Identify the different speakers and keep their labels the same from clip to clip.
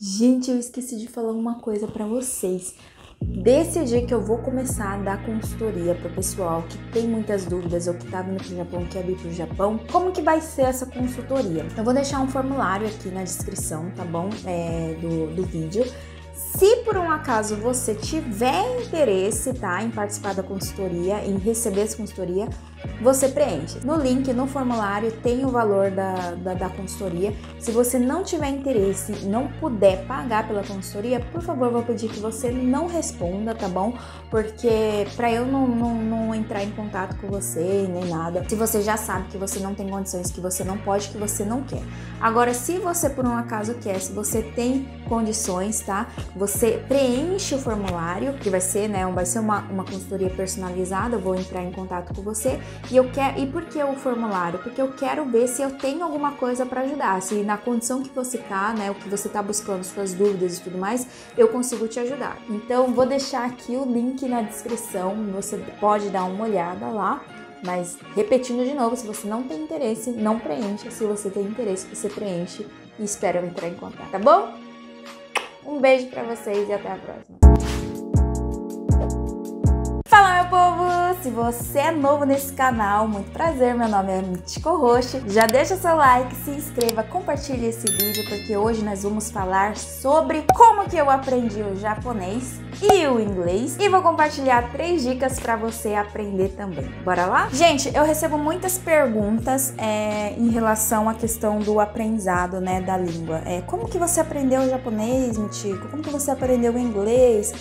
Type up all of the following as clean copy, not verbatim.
Speaker 1: Gente, eu esqueci de falar uma coisa pra vocês. Decidi que eu vou começar a dar consultoria pro pessoal que tem muitas dúvidas ou que tá vindo pro Japão, quer vir pro Japão. Como que vai ser essa consultoria? Eu vou deixar um formulário aqui na descrição, tá bom? Do vídeo. Se por um acaso você tiver interesse, tá, em participar da consultoria, em receber essa consultoria, você preenche. No link, no formulário, tem o valor da consultoria. Se você não tiver interesse e não puder pagar pela consultoria, por favor, eu vou pedir que você não responda, tá bom? Porque pra eu não entrar em contato com você, nem nada, se você já sabe que você não tem condições, que você não pode, que você não quer. Agora, se você por um acaso quer, se você tem condições, tá? Você preenche o formulário, que vai ser, né, vai ser uma consultoria personalizada, eu vou entrar em contato com você. E por que o formulário? Porque eu quero ver se eu tenho alguma coisa para ajudar, se na condição que você tá, né, o que você tá buscando, suas dúvidas e tudo mais, eu consigo te ajudar. Então, vou deixar aqui o link na descrição, você pode dar uma olhada lá, mas repetindo de novo, se você não tem interesse, não preencha, se você tem interesse, você preenche e espero eu entrar em contato, tá bom? Um beijo pra vocês e até a próxima. Fala, meu povo! Se você é novo nesse canal, muito prazer, meu nome é Michiko Roshi. Já deixa seu like, se inscreva, compartilhe esse vídeo, porque hoje nós vamos falar sobre como que eu aprendi o japonês e o inglês. E vou compartilhar 3 dicas para você aprender também. Bora lá? Gente, eu recebo muitas perguntas em relação à questão do aprendizado, né, da língua. Como que você aprendeu o japonês, Michiko? Como que você aprendeu o inglês?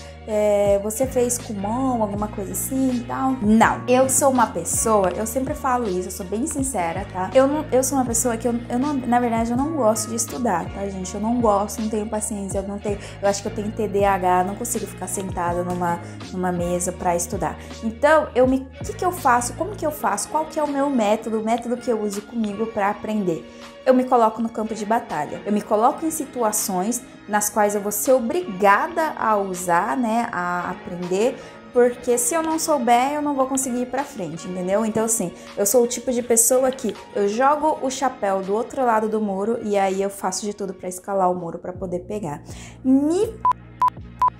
Speaker 1: Você fez Kumon, alguma coisa assim e tal? Não. Eu sou uma pessoa, eu sempre falo isso, eu sou bem sincera, tá? Eu sou uma pessoa que eu não, na verdade, eu não gosto de estudar, tá, gente? Eu não gosto, não tenho paciência, eu acho que eu tenho TDAH, não consigo ficar sentada numa mesa pra estudar. Então, o que que eu faço? Como que eu faço? Qual que é o meu método? O método que eu uso comigo pra aprender? Eu me coloco no campo de batalha. Eu me coloco em situações nas quais eu vou ser obrigada a usar, né, a aprender, porque se eu não souber, eu não vou conseguir ir pra frente, entendeu? Então, assim, eu sou o tipo de pessoa que eu jogo o chapéu do outro lado do muro e aí eu faço de tudo pra escalar o muro pra poder pegar. Me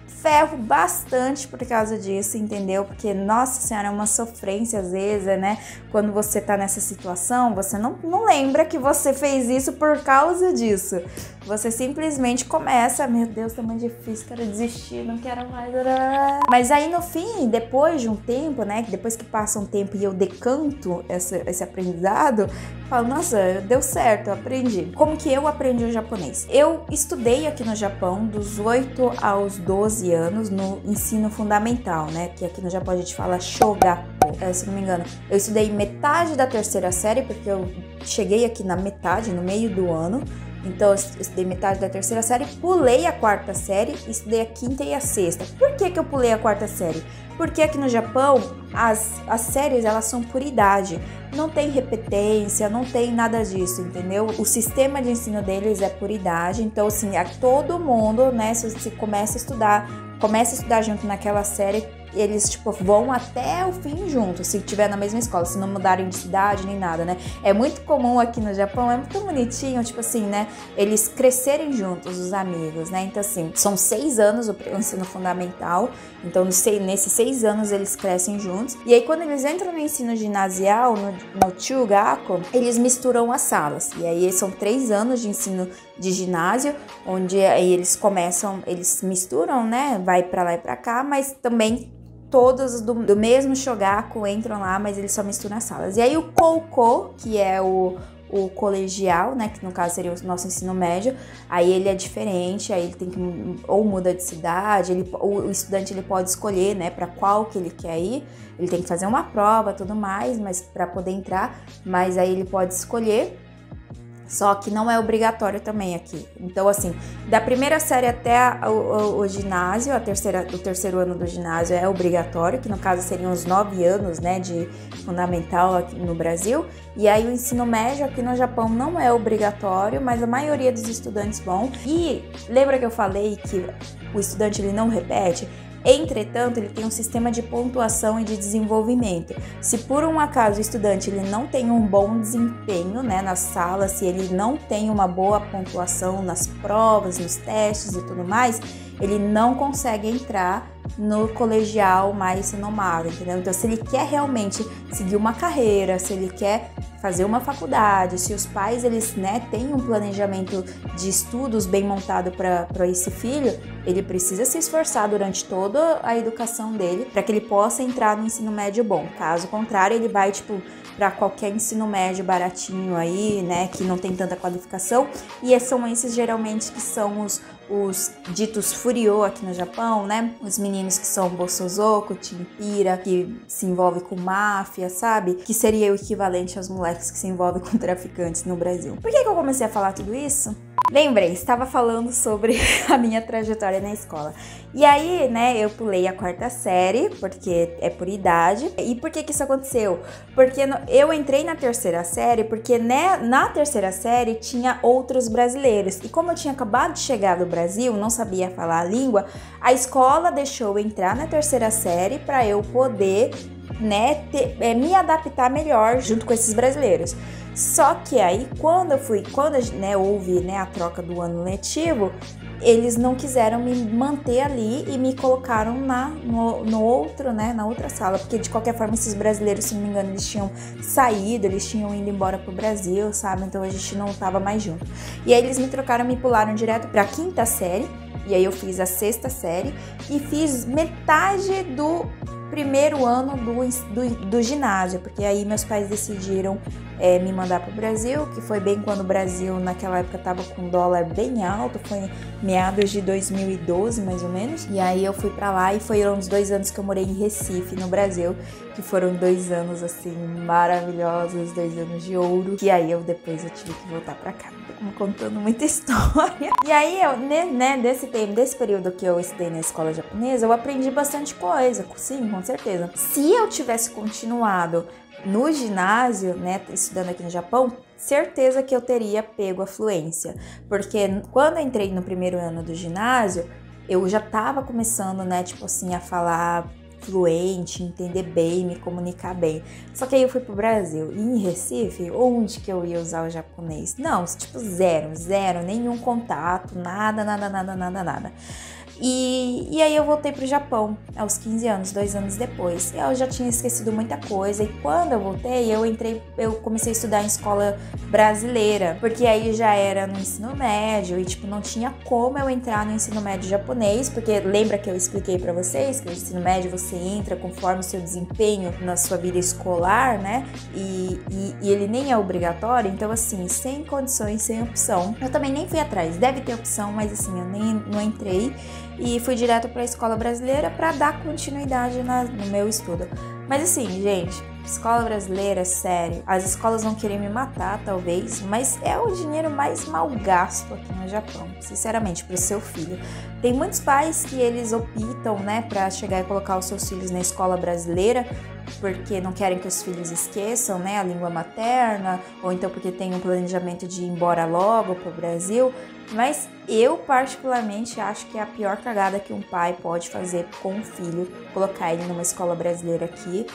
Speaker 1: ferro bastante por causa disso, entendeu? Porque, nossa senhora, é uma sofrência às vezes, né? Quando você tá nessa situação, você não lembra que você fez isso por causa disso. Você simplesmente começa, meu Deus, tá muito difícil, quero desistir, não quero mais. Mas aí no fim, depois de um tempo, né? Depois que passa um tempo e eu decanto esse aprendizado, eu falo, nossa, deu certo, eu aprendi. Como que eu aprendi o japonês? Eu estudei aqui no Japão dos 8 aos 12 anos no ensino fundamental, né? Que aqui no Japão a gente fala shogaku, se não me engano. Eu estudei metade da 3ª série, porque eu cheguei aqui na metade, no meio do ano. Então, eu estudei metade da 3ª série, pulei a 4ª série e estudei a 5ª e a 6ª. Por que que eu pulei a 4ª série? Porque aqui no Japão, as séries, elas são por idade. Não tem repetência, não tem nada disso, entendeu? O sistema de ensino deles é por idade. Então, assim, todo mundo, né, se você começa a estudar junto naquela série, eles, tipo, vão até o fim juntos, se tiver na mesma escola, se não mudarem de cidade nem nada, né? É muito comum aqui no Japão, é muito bonitinho, tipo assim, né? Eles crescerem juntos, os amigos, né? Então, assim, são 6 anos o ensino fundamental, então nesses 6 anos eles crescem juntos. E aí, quando eles entram no ensino ginasial, no Chugaku, eles misturam as salas. E aí, são 3 anos de ensino de ginásio, onde aí eles misturam, né? Vai pra lá e pra cá, mas também todos do mesmo shogaku entram lá, mas eles só misturam as salas. E aí o Koukou, que é o colegial, né, que no caso seria o nosso ensino médio, aí ele é diferente, aí ele tem que ou muda de cidade, o estudante ele pode escolher, né, para qual que ele quer ir, ele tem que fazer uma prova, tudo mais, mas para poder entrar, mas aí ele pode escolher. Só que não é obrigatório também aqui. Então, assim, da 1ª série até o ginásio, o terceiro ano do ginásio é obrigatório, que no caso seriam os 9 anos, né, de fundamental aqui no Brasil. E aí o ensino médio aqui no Japão não é obrigatório, mas a maioria dos estudantes vão. E lembra que eu falei que o estudante ele não repete? Entretanto, ele tem um sistema de pontuação e de desenvolvimento. Se por um acaso o estudante ele não tem um bom desempenho, né, na sala, se ele não tem uma boa pontuação nas provas, nos testes e tudo mais, ele não consegue entrar no colegial mais renomado, entendeu? Então, se ele quer realmente seguir uma carreira, se ele quer fazer uma faculdade, se os pais, eles, né, têm um planejamento de estudos bem montado para esse filho, ele precisa se esforçar durante toda a educação dele para que ele possa entrar no ensino médio bom. Caso contrário, ele vai, tipo, para qualquer ensino médio baratinho aí, né, que não tem tanta qualificação, e são esses geralmente que são os ditos furiô aqui no Japão, né, os meninos que são bosozoku, timpira, que se envolve com máfia, sabe, que seria o equivalente aos moleques que se envolvem com traficantes no Brasil. Por que eu comecei a falar tudo isso? Lembrei, estava falando sobre a minha trajetória na escola. E aí, né, eu pulei a 4ª série, porque é por idade. E por que isso aconteceu? Porque eu entrei na 3ª série, porque, né, na 3ª série tinha outros brasileiros. E como eu tinha acabado de chegar do Brasil, não sabia falar a língua, a escola deixou eu entrar na 3ª série para eu poder, né, me adaptar melhor junto com esses brasileiros. Só que aí, quando né, houve, né, a troca do ano letivo, eles não quiseram me manter ali e me colocaram no outro, né, na outra sala, porque de qualquer forma esses brasileiros, se não me engano, eles tinham saído, eles tinham ido embora pro Brasil, sabe? Então a gente não tava mais junto. E aí eles me trocaram, me pularam direto pra 5ª série, e aí eu fiz a 6ª série e fiz metade do primeiro ano do ginásio, porque aí meus pais decidiram me mandar para o Brasil, que foi bem quando o Brasil naquela época tava com o dólar bem alto, foi meados de 2012 mais ou menos, e aí eu fui para lá e foram os 2 anos que eu morei em Recife, no Brasil, que foram 2 anos assim maravilhosos, 2 anos de ouro, que aí depois eu tive que voltar para cá. Tô contando muita história. E aí eu, né, desse período que eu estudei na escola japonesa, eu aprendi bastante coisa, sim, com certeza. Se eu tivesse continuado no ginásio, né, estudando aqui no Japão, certeza que eu teria pego a fluência, porque quando eu entrei no primeiro ano do ginásio, eu já tava começando, né, tipo assim, a falar fluente, entender bem, me comunicar bem. Só que aí eu fui pro Brasil e em Recife, onde que eu ia usar o japonês? Não, tipo zero, nenhum contato, nada. E aí eu voltei pro Japão aos 15 anos, 2 anos depois. Eu já tinha esquecido muita coisa e quando eu voltei, eu comecei a estudar em escola brasileira, porque aí já era no ensino médio e tipo não tinha como eu entrar no ensino médio japonês, porque lembra que eu expliquei pra vocês que o ensino médio você entra conforme o seu desempenho na sua vida escolar, né? E ele nem é obrigatório, então assim, sem condições, sem opção. Eu também nem fui atrás, deve ter opção, mas assim, eu nem não entrei. E fui direto para a escola brasileira para dar continuidade no meu estudo. Mas assim, gente, escola brasileira, sério, as escolas vão querer me matar, talvez, mas é o dinheiro mais mal gasto aqui no Japão, sinceramente, para o seu filho. Tem muitos pais que eles optam, né, para chegar e colocar os seus filhos na escola brasileira, porque não querem que os filhos esqueçam, né, a língua materna, ou então porque tem um planejamento de ir embora logo para o Brasil. Mas eu particularmente acho que é a pior cagada que um pai pode fazer com um filho, colocar ele numa escola brasileira aqui.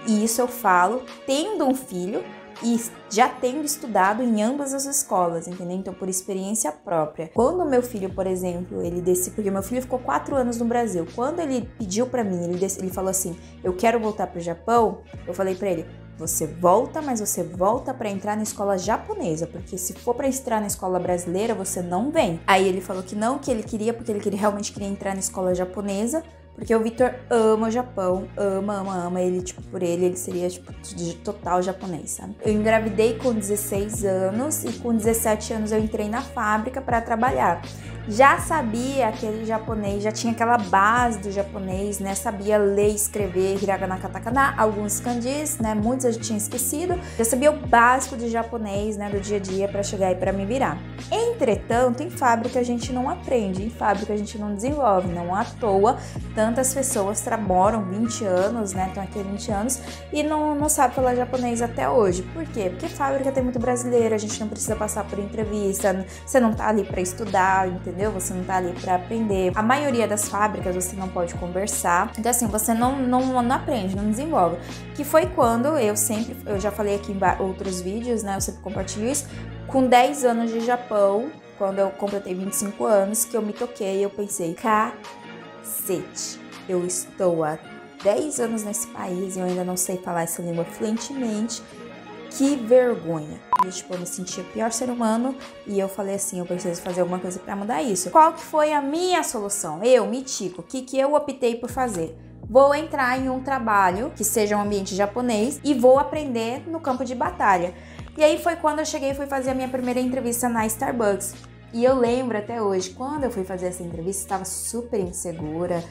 Speaker 1: E isso eu falo tendo um filho e já tendo estudado em ambas as escolas, entendeu? Então, por experiência própria. Quando o meu filho, por exemplo, ele decidiu, porque meu filho ficou 4 anos no Brasil. Quando ele pediu pra mim, ele falou assim, eu quero voltar pro Japão, eu falei pra ele, você volta, mas você volta para entrar na escola japonesa, porque se for para entrar na escola brasileira, você não vem. Aí ele falou que não, que ele queria, porque ele realmente queria entrar na escola japonesa, porque o Victor ama o Japão, ama. Ele, tipo, por ele seria, tipo, de total japonês, sabe? Eu engravidei com 16 anos e com 17 anos eu entrei na fábrica para trabalhar. Já sabia aquele japonês, já tinha aquela base do japonês, né? Sabia ler e escrever hiragana, katakana, alguns kanjis, né? Muitos eu já tinha esquecido. Já sabia o básico de japonês, né? Do dia a dia para chegar e para me virar. Entretanto, em fábrica a gente não aprende, em fábrica a gente não desenvolve, não à toa. Tantas pessoas moram 20 anos, né? Estão aqui há 20 anos e não sabe falar japonês até hoje. Por quê? Porque fábrica tem muito brasileiro, a gente não precisa passar por entrevista, você não tá ali para estudar, entendeu? entendeu? Você não tá ali pra aprender. A maioria das fábricas você não pode conversar. Então assim, você não aprende, não desenvolve. Que foi quando eu já falei aqui em outros vídeos, né? Eu sempre compartilho isso. Com 10 anos de Japão, quando eu completei 25 anos, que eu me toquei, eu pensei, cacete, eu estou há 10 anos nesse país e eu ainda não sei falar essa língua fluentemente. Que vergonha. E, tipo, eu me senti o pior ser humano e eu falei assim, eu preciso fazer alguma coisa pra mudar isso. Qual que foi a minha solução? Eu, Michiko, o que eu optei por fazer? Vou entrar em um trabalho que seja um ambiente japonês e vou aprender no campo de batalha. E aí foi quando eu cheguei e fui fazer a minha primeira entrevista na Starbucks. E eu lembro até hoje, quando eu fui fazer essa entrevista, estava super insegura.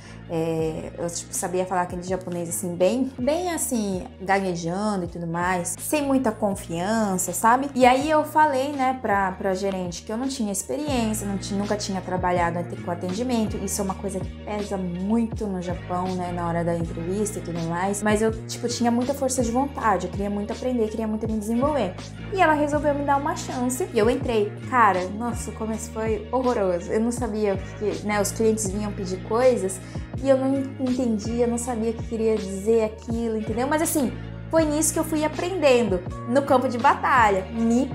Speaker 1: Eu tipo, sabia falar aquele japonês assim, bem assim, gaguejando e tudo mais, sem muita confiança, sabe? E aí eu falei, né, pra gerente que eu não tinha experiência, nunca tinha trabalhado com atendimento. Isso é uma coisa que pesa muito no Japão, né, na hora da entrevista e tudo mais. Mas eu, tipo, tinha muita força de vontade, eu queria muito aprender, queria muito me desenvolver. E ela resolveu me dar uma chance e eu entrei. Cara, nossa, o começo foi horroroso. Eu não sabia o que, né, os clientes vinham pedir coisas e eu não entendia, não sabia o que queria dizer aquilo, entendeu? Mas assim, foi nisso que eu fui aprendendo, no campo de batalha, me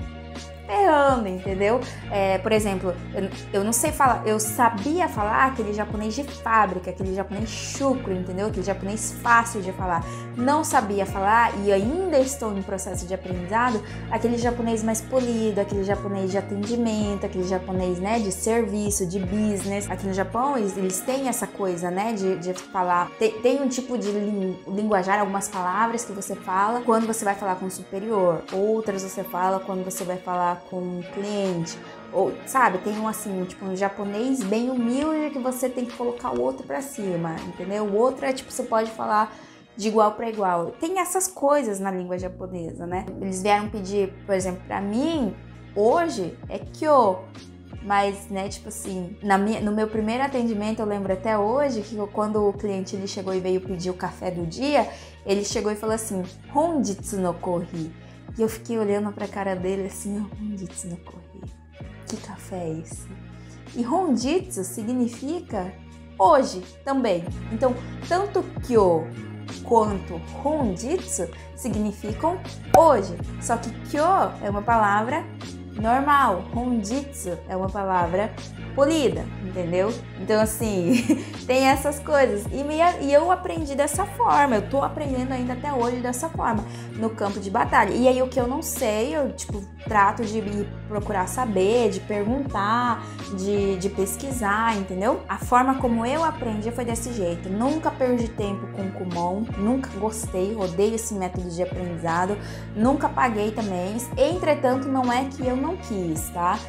Speaker 1: ferrando, entendeu? Por exemplo, eu não sei falar, eu sabia falar aquele japonês de fábrica, aquele japonês chucro, entendeu? Aquele japonês fácil de falar. Não sabia falar e ainda estou em processo de aprendizado, aquele japonês mais polido, aquele japonês de atendimento, aquele japonês, né, de serviço, de business. Aqui no Japão, eles têm essa coisa, né, de falar, tem um tipo de linguajar, algumas palavras que você fala quando você vai falar com o superior, outras você fala quando você vai falar com um cliente, ou sabe, tem um japonês bem humilde que você tem que colocar o outro pra cima, entendeu? O outro é tipo, você pode falar de igual para igual. Tem essas coisas na língua japonesa, né? Eles vieram pedir, por exemplo, pra mim, hoje é kyo, mas, né, tipo assim, no meu primeiro atendimento, eu lembro até hoje que quando o cliente ele chegou e veio pedir o café do dia, ele chegou e falou assim, honjitsu no kohi. E eu fiquei olhando pra cara dele assim, honjitsu no kohi. Que café é esse? E honjitsu significa hoje também. Então, tanto kyo quanto honjitsu significam hoje. Só que kyo é uma palavra normal, honjitsu é uma palavra polida, entendeu? Então, assim, tem essas coisas. E eu aprendi dessa forma, eu tô aprendendo ainda até hoje dessa forma, no campo de batalha. E aí, o que eu não sei, eu, tipo, trato de ir procurar saber, de perguntar, de pesquisar, entendeu? A forma como eu aprendi foi desse jeito. Nunca perdi tempo com Kumon, nunca gostei, odeio esse método de aprendizado, nunca paguei também. Entretanto, não é que eu não quis, tá?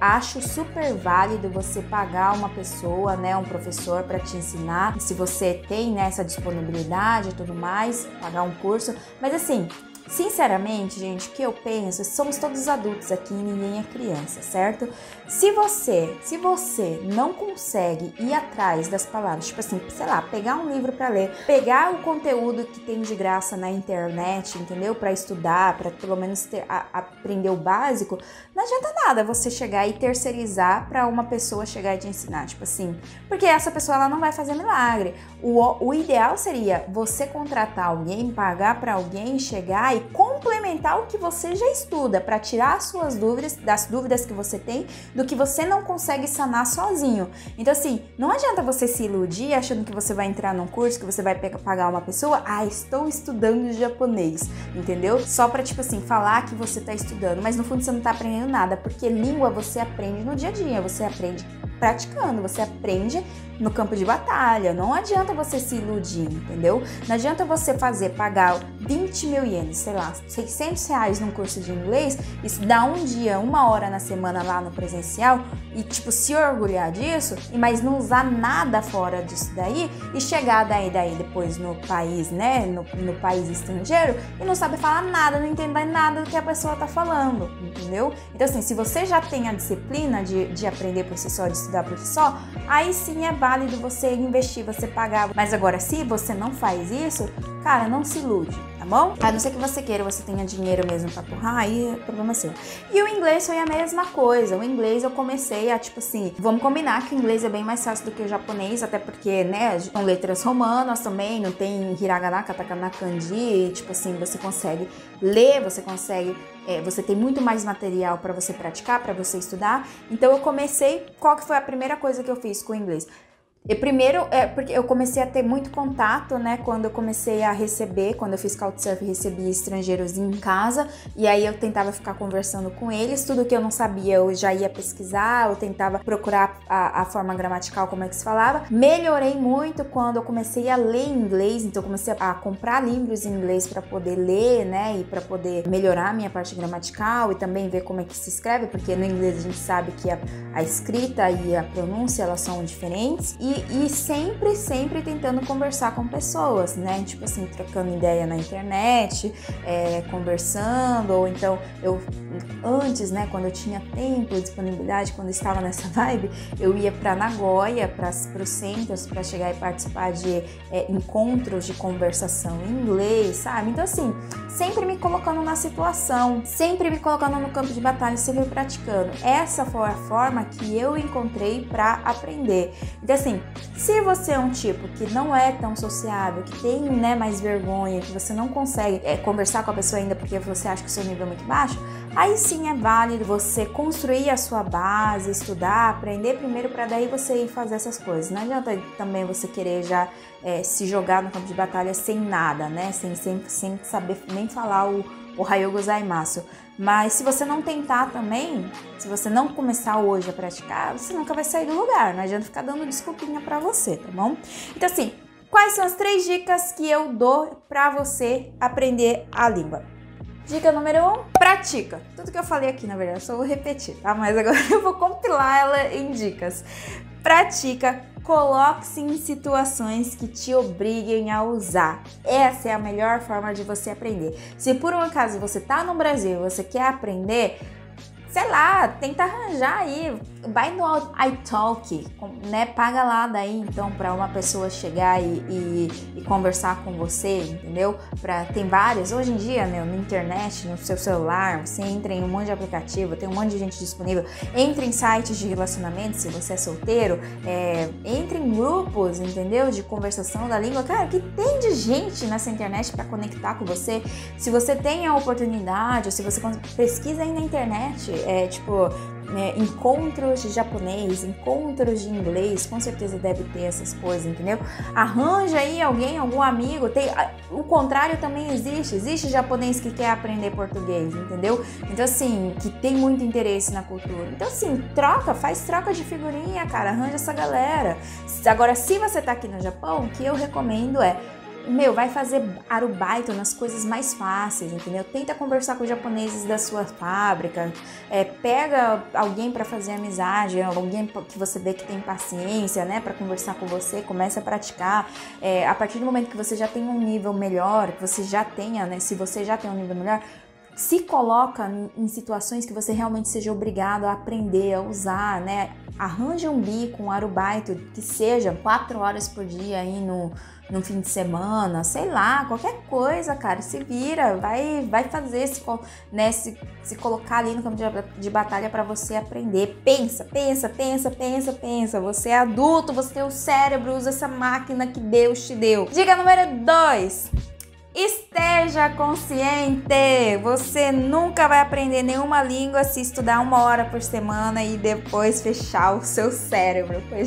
Speaker 1: Acho super válido você pagar uma pessoa, né, um professor para te ensinar, se você tem, né, essa disponibilidade e tudo mais, pagar um curso, mas assim, sinceramente, gente, o que eu penso, somos todos adultos aqui e ninguém é criança, certo? Se você não consegue ir atrás das palavras, tipo assim, sei lá, pegar um livro para ler, pegar o conteúdo que tem de graça na internet, entendeu? Para estudar, para pelo menos aprender o básico, não adianta nada você chegar e terceirizar para uma pessoa chegar e te ensinar, tipo assim, porque essa pessoa ela não vai fazer milagre. O ideal seria você contratar alguém, pagar para alguém chegar e complementar o que você já estuda para tirar as suas dúvidas, das dúvidas que você tem, do que você não consegue sanar sozinho. Então assim, não adianta você se iludir achando que você vai entrar num curso, que você vai pagar uma pessoa, estou estudando japonês, entendeu? Só pra, tipo assim, falar que você tá estudando, mas no fundo você não tá aprendendo nada, porque língua você aprende no dia a dia, você aprende praticando, você aprende no campo de batalha. Não adianta você se iludir, entendeu? Não adianta você pagar 20 mil ienes, sei lá, 600 reais num curso de inglês, estudar um dia, 1 hora na semana lá no presencial e, tipo, se orgulhar disso, mas não usar nada fora disso daí e chegar daí depois no país, né, no país estrangeiro e não sabe falar nada, não entender nada do que a pessoa tá falando, entendeu? Então, assim, se você já tem a disciplina de aprender por si só, de estudar por si só, aí sim é válido você investir, você pagar. Mas agora, se você não faz isso, cara, não se ilude, tá bom? A não ser que você queira, você tenha dinheiro mesmo pra torrar, aí é problema seu. E o inglês foi a mesma coisa. O inglês eu comecei a, tipo assim, vamos combinar que o inglês é bem mais fácil do que o japonês, até porque, né, são letras romanas também, não tem hiragana, katakana, kanji, e, tipo assim, você consegue ler, você consegue... você tem muito mais material para você praticar, para você estudar. Então eu comecei, qual que foi a primeira coisa que eu fiz com o inglês? Primeiro, porque eu comecei a ter muito contato, né, quando eu comecei a receber, quando eu fiz Couchsurfing, recebi estrangeiros em casa, e aí eu tentava ficar conversando com eles, tudo que eu não sabia eu já ia pesquisar, eu tentava procurar a forma gramatical, como é que se falava. Melhorei muito quando eu comecei a ler inglês, então eu comecei a comprar livros em inglês para poder ler, né, e para poder melhorar a minha parte gramatical e também ver como é que se escreve, porque no inglês a gente sabe que a escrita e a pronúncia, elas são diferentes. E sempre tentando conversar com pessoas, né? Tipo assim, trocando ideia na internet, conversando, ou então eu antes, né, quando eu tinha tempo, disponibilidade, quando eu estava nessa vibe, eu ia para Nagoya, para os centros, para chegar e participar de encontros de conversação em inglês, sabe? Então assim, sempre me colocando na situação, sempre me colocando no campo de batalha, sempre praticando. Essa foi a forma que eu encontrei para aprender. Então assim, se você é um tipo que não é tão sociável, que tem, né, mais vergonha, que você não consegue conversar com a pessoa ainda porque você acha que o seu nível é muito baixo, aí sim é válido você construir a sua base, estudar, aprender primeiro para daí você ir fazer essas coisas. Não adianta também você querer já se jogar no campo de batalha sem nada, né, sem saber nem falar o Ohayou gozaimasu. Mas se você não tentar também, se você não começar hoje a praticar, você nunca vai sair do lugar. Não adianta ficar dando desculpinha pra você, tá bom? Então assim, quais são as 3 dicas que eu dou pra você aprender a língua? Dica número 1, pratica. Tudo que eu falei aqui, na verdade, eu só vou repetir, tá? Mas agora eu vou compilar ela em dicas. Pratica, coloque-se em situações que te obriguem a usar. Essa é a melhor forma de você aprender. Se por um acaso você tá no Brasil e você quer aprender, sei lá, tenta arranjar aí, vai no iTalk, né? Paga lá daí então para uma pessoa chegar e conversar com você, entendeu? Tem vários, hoje em dia, né, na internet, no seu celular, você entra em um monte de aplicativo, tem um monte de gente disponível, entra em sites de relacionamento, se você é solteiro, entra em grupos, entendeu? De conversação da língua, cara, que tem de gente nessa internet para conectar com você. Se você tem a oportunidade, ou se você pesquisa aí na internet, encontros de japonês, encontros de inglês, com certeza deve ter essas coisas, entendeu? Arranja aí algum amigo, o contrário também existe japonês que quer aprender português, entendeu? Então assim, que tem muito interesse na cultura. Então assim, faz troca de figurinha, cara, arranja essa galera. Agora, se você tá aqui no Japão, o que eu recomendo vai fazer arubaito nas coisas mais fáceis, entendeu? Tenta conversar com os japoneses da sua fábrica, pega alguém para fazer amizade, alguém que você vê que tem paciência, né, para conversar com você, começa a praticar. A partir do momento que você já tem um nível melhor, que você já tenha, né, se você já tem um nível melhor, se coloca em situações que você realmente seja obrigado a aprender, a usar, né? Arranja um bico, um arubaito, que seja 4 horas por dia aí no fim de semana, sei lá, qualquer coisa, cara, se vira, vai fazer, se colocar ali no campo de batalha para você aprender. Pensa, você é adulto, você tem o cérebro, usa essa máquina que Deus te deu. Dica número 2. Esteja consciente! Você nunca vai aprender nenhuma língua se estudar 1 hora por semana e depois fechar o seu cérebro. Foi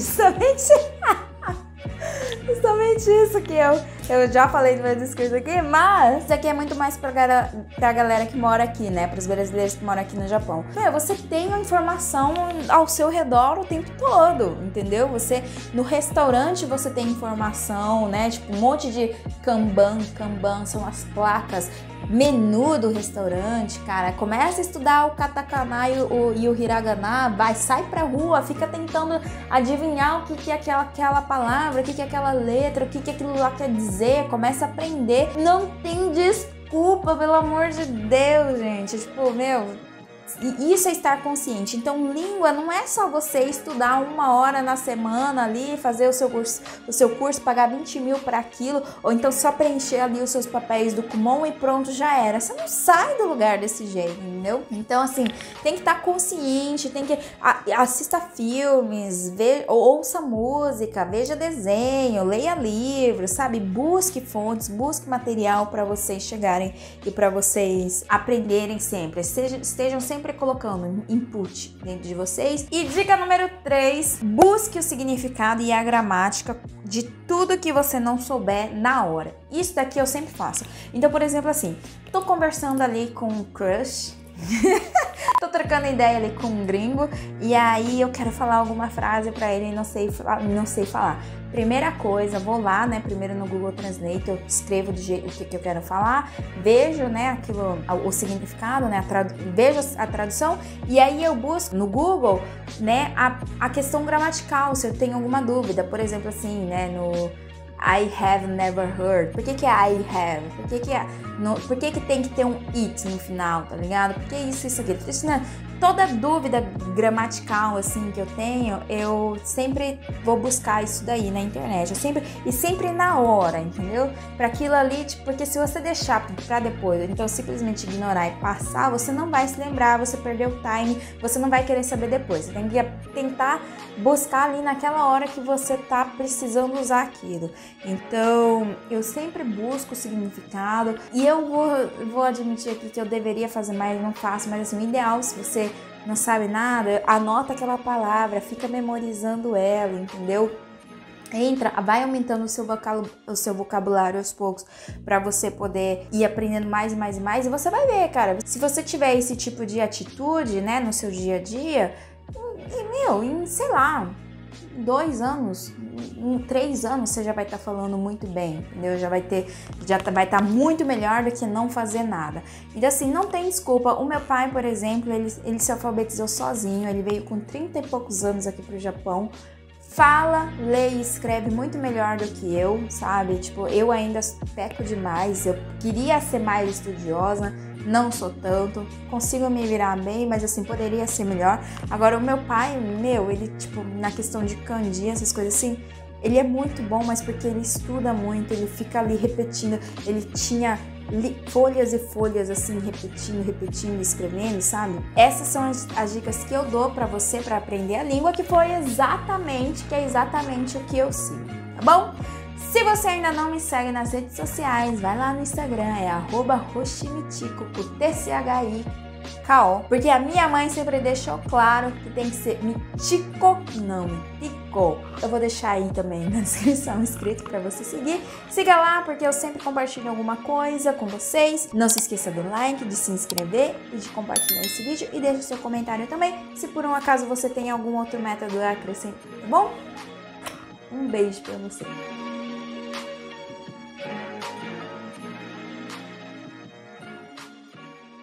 Speaker 1: justamente isso que eu já falei no meu discurso aqui, mas isso aqui é muito mais pra galera que mora aqui, né? Para os brasileiros que moram aqui no Japão. Você tem a informação ao seu redor o tempo todo, entendeu? No restaurante você tem informação, né? Tipo, um monte de kanban são as placas, menu do restaurante, cara. Começa a estudar o katakana e o hiragana, sai pra rua, fica tentando adivinhar o que é aquela palavra, o que é aquela letra, o que aquilo lá quer dizer, começa a aprender. Não tem desculpa, pelo amor de Deus, gente. E isso é estar consciente. Então, língua não é só você estudar 1 hora na semana ali, fazer o seu curso, pagar 20 mil para aquilo, ou então só preencher ali os seus papéis do Kumon e pronto, já era. Você não sai do lugar desse jeito, entendeu? Então, assim, tem que estar consciente, tem que assista filmes, ouça música, veja desenho, leia livros, sabe? Busque fontes, busque material para vocês chegarem e para vocês aprenderem sempre. Estejam sempre colocando input dentro de vocês. E dica número 3, busque o significado e a gramática de tudo que você não souber na hora. Isso daqui eu sempre faço. Então, por exemplo, assim, tô conversando ali com um crush, tô trocando ideia ali com um gringo, e aí eu quero falar alguma frase pra ele e não sei falar. Primeira coisa, vou lá, né, primeiro no Google Translate, eu escrevo do jeito que eu quero falar, vejo, né, aquilo, o significado, né, vejo a tradução, e aí eu busco no Google, né, a questão gramatical, se eu tenho alguma dúvida, por exemplo, assim, né, no I have never heard. Por que é I have? Por que tem que ter um it no final, tá ligado? Por que isso, aqui? Isso, né? Toda dúvida gramatical, assim, que eu tenho, eu sempre vou buscar isso daí na internet. Sempre na hora, entendeu? Pra aquilo ali, tipo, porque se você deixar pra depois, então simplesmente ignorar e passar, você não vai se lembrar, você perdeu o time, você não vai querer saber depois. Você tem que tentar buscar ali naquela hora que você tá precisando usar aquilo. Então, eu sempre busco o significado e eu vou admitir aqui que eu deveria fazer mais, não faço, mas assim, o ideal, se você não sabe nada, anota aquela palavra, fica memorizando ela, entendeu? Vai aumentando o seu vocabulário aos poucos para você poder ir aprendendo mais e mais, e você vai ver, cara, se você tiver esse tipo de atitude, né, no seu dia a dia, em, sei lá, 2 anos, em 3 anos você já vai estar falando muito bem, entendeu? Vai estar muito melhor do que não fazer nada. Então assim, não tem desculpa. O meu pai, por exemplo, ele se alfabetizou sozinho, ele veio com 30 e poucos anos aqui pro Japão, fala, lê e escreve muito melhor do que eu, sabe? Tipo, eu ainda peco demais, eu queria ser mais estudiosa, não sou tanto, consigo me virar bem, mas assim, poderia ser melhor. Agora, o meu pai, ele, tipo, na questão de kanji, essas coisas assim, ele é muito bom, mas porque ele estuda muito, ele fica ali repetindo, ele tinha folhas e folhas assim, repetindo, escrevendo, sabe? Essas são as dicas que eu dou pra você pra aprender a língua, que é exatamente o que eu sigo, tá bom? Se você ainda não me segue nas redes sociais, vai lá no Instagram, é @hoshimitiko, com TCHIKO, porque a minha mãe sempre deixou claro que tem que ser Mitiko, não Mitiko. Eu vou deixar aí também na descrição escrito para você seguir. Siga lá, porque eu sempre compartilho alguma coisa com vocês. Não se esqueça do like, de se inscrever e de compartilhar esse vídeo, e deixe seu comentário também, se por um acaso você tem algum outro método a acrescentar, tá bom? Um beijo para você.